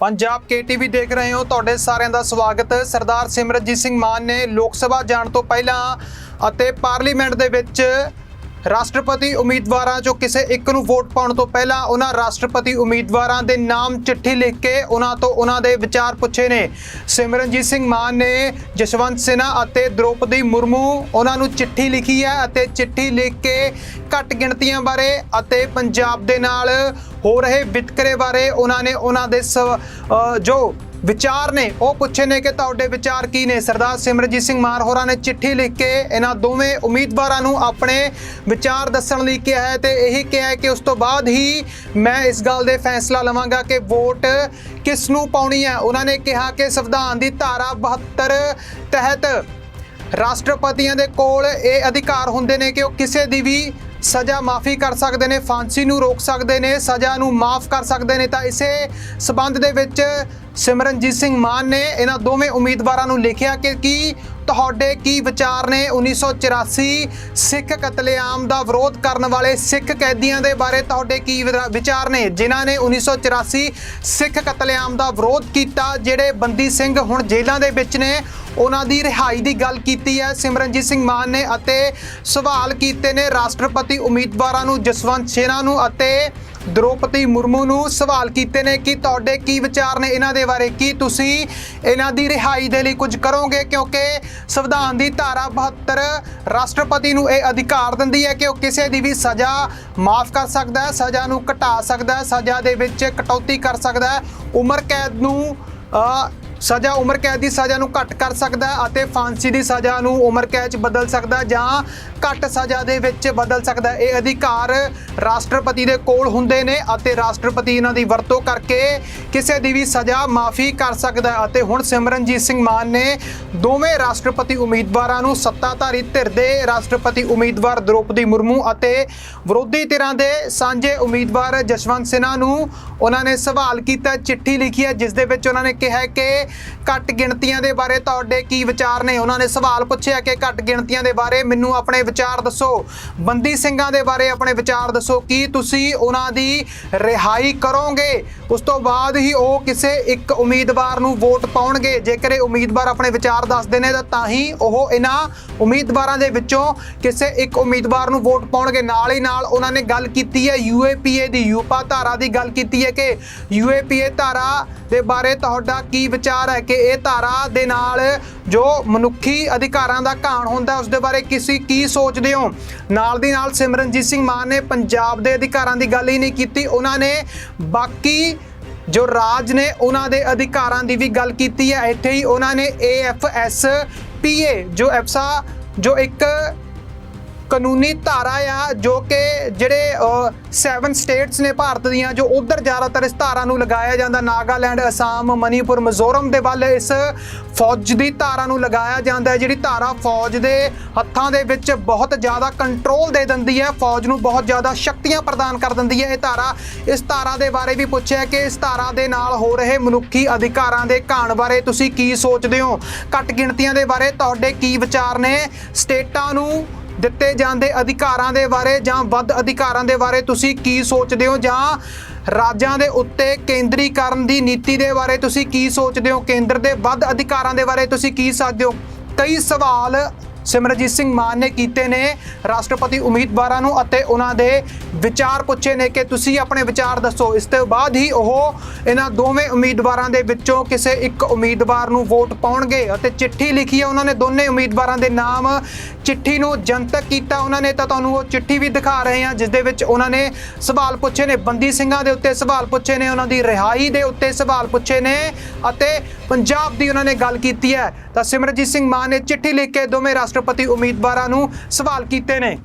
Punjab KTV देख रहे हो। तुहाडे सारिਆਂ ਦਾ ਸਵਾਗਤ। सरदार सिमरनजीत सिंह मान ने लोक सभा जाण तो पहला ਅਤੇ पार्लीमेंट ਦੇ ਵਿੱਚ राष्ट्रपति उम्मीदवारों चों किसी एक नूं वोट पाउण तो पहला उन्हां राष्ट्रपति उम्मीदवारों के नाम चिट्ठी लिख के उन्हां तो उन्हां दे विचार पुछे ने। सिमरनजीत सिंह मान ने जसवंत सिन्हा अते द्रौपदी मुर्मू उन्हां नूं चिट्ठी लिखी है अते चिट्ठी लिख के घट गिणतियां बारे अते पंजाब दे नाल हो रहे वितकरे बारे उन्होंने उन्होंने जो विचार ने वो पूछे ने कि तुहाडे विचार की ने। सरदार सिमरनजीत सिंह मान होरां ने चिट्ठी लिख के इन्हां दोवें उम्मीदवारों नूं अपने विचार दस्सण लई कहा है ते यही कहा है कि उस तो बाद ही मैं इस गल दे फैसला लवांगा कि वोट किस नूं पाउणी है। उन्होंने कहा कि संविधान की धारा 72 तहत राष्ट्रपतियों के कोल ये अधिकार हुंदे ने कि वो किसी दी भी सज़ा माफ़ी कर सकते हैं, फांसी नूं रोक सकते हैं, सज़ा नूं माफ़ कर सकते हैं। तो इसे संबंध दे विच सिमरनजीत सिंह मान ने इन्हां दोवें उम्मीदवारों नूं लिखिया कि तुहाडे की विचार ने 1984 सिख कतलेआम का विरोध करने वाले सिख कैदियों के बारे तुहाडे की विचार ने, जिन्हां ने 1984 सिख कतलेआम का विरोध किया, जिहड़े बंदी सिंह हुण जेलों के विच ने उन्हां दी रिहाई की गल की है सिमरनजीत सिंह मान ने। अते सवाल किए ने राष्ट्रपति उम्मीदवारों नूं जसवंत सिन्हा नूं अते द्रौपदी मुर्मू नूं सवाल किए ने कि तुहाडे की विचार ने इन्हां दे बारे, की तुसीं इन्हां दी रिहाई दे लई कुछ करोगे, क्योंकि संविधान की धारा 72 राष्ट्रपति नूं ये अधिकार दिंदी है कि वह किसी दी भी सज़ा माफ़ कर सकता है, सज़ा नूं घटा सकता है, सज़ा दे विच कटौती कर सकता है, उम्र कैद नूं सज़ा उम्र कैद की सज़ा नूं घट कर सकता है अते फांसी की सज़ा नूं उम्र कैद बदल सकता है जां घट सज़ा दे विच बदल सकता है। ये अधिकार राष्ट्रपति दे कोल हुंदे ने अते राष्ट्रपति इन्हां दी वरतों करके किसी दी भी सज़ा माफ़ी कर सकता है। अते हुण सिमरनजीत सिंह मान ने दोवें राष्ट्रपति उम्मीदवारों नूं सत्ताधारी धिर दे राष्ट्रपति उम्मीदवार द्रौपदी मुर्मू अते विरोधी धिरां दे सांझे उम्मीदवार जसवंत सिन्हा नूं उन्होंने सवाल किया, चिट्ठी लिखी है जिस दे विच उन्होंने कहा कि घट गिणतियां दे बारे तुहाडे की विचार ने। उन्होंने सवाल पूछा कि घट गिणतियां दे बारे मैनूं अपने विचार दसो, बंदी सिंघां दे बारे अपने विचार दसो, की तुसीं उन्हां दी रिहाई करोगे। उस तो बाद ही वो किसी एक उम्मीदवार नूं वोट पाउणगे। जेकर उम्मीदवार अपने विचार दसदे ने तां ही वो इन्हां उम्मीदवारां दे विचों किसी एक उम्मीदवार नूं वोट पाउणगे। नाल ही नाल उन्होंने गल कीती है UAPA दी यूपा धारा की गल की है कि UAPA धारा दे बारे तुहाडा की विचार है कि ये धारा दे नाल जो मनुखी अधिकारां दा घाण हुंदा उस दे बारे किसी की सोचदे हो। नाल दी नाल सिमरनजीत सिंह मान ने पंजाब दे अधिकारां दी गल ही नहीं कीती, उन्होंने बाकी जो राज ने उन्हां दे अधिकारां दी भी गल कीती है। इत्थे ही उन्होंने AFSPA जो एफसा जो एक कानूनी धारा आ जो कि जिहड़े 7 स्टेट्स ने भारत दियां जो उधर ज़्यादातर इस धारा नूं लगाया जाता, नागालैंड, असम, मणिपुर, मिजोरम दे वल इस फौज की धारा नूं लगाया जाता है, जिहड़ी धारा फौज के हत्थां दे विच बहुत ज़्यादा कंट्रोल दे दिंदी है, फौज नूं बहुत ज़्यादा शक्तियां प्रदान कर दिंदी है। इस धारा के बारे भी पूछा कि इस धारा के नाल हो रहे मनुखी अधिकारां दे घाण बारे तुसीं की सोचदे हो, घट गिणतियां दे बारे तुहाडे की विचार ने, स्टेटां नूं दिते जांदे अधिकारां दे बारे जां वध अधिकारां दे बारे तुसीं की सोचदे हो, जां राज्यां दे उत्ते केंद्रीकरण दी नीति दे बारे तुसीं की सोचदे हो, केंद्र दे वध अधिकारां दे बारे तुसीं की सोचदे हो। कई सवाल सिमरनजीत सिंह मान ने कीते ने राष्ट्रपति उम्मीदवारों नूं अते उन्हां दे विचार पुछे ने कि तुसीं अपने विचार दसो। इस तो बाद ही वो इन्हां दोवें उम्मीदवारों दे विचों किसी एक उम्मीदवार नूं वोट पाउणगे अते चिट्ठी लिखी है। उन्होंने दोनों उम्मीदवारों के नाम चिट्ठी नूं जनतक किया। उन्होंने तो तुहानूं वो चिट्ठी भी दिखा रहे हैं जिस दे विच उन्होंने सवाल पुछे ने, बंदी सिंघां दे उत्ते सवाल पुछे ने, उन्हां दी रिहाई दे उत्ते सवाल पुछे ने अते पंजाब दी उन्होंने गल कीती है। तो सिमरनजीत सिंह मान ने चिट्ठी लिख के दोवें राष्ट्रपति उम्मीदवारों नूं सवाल कीते ने।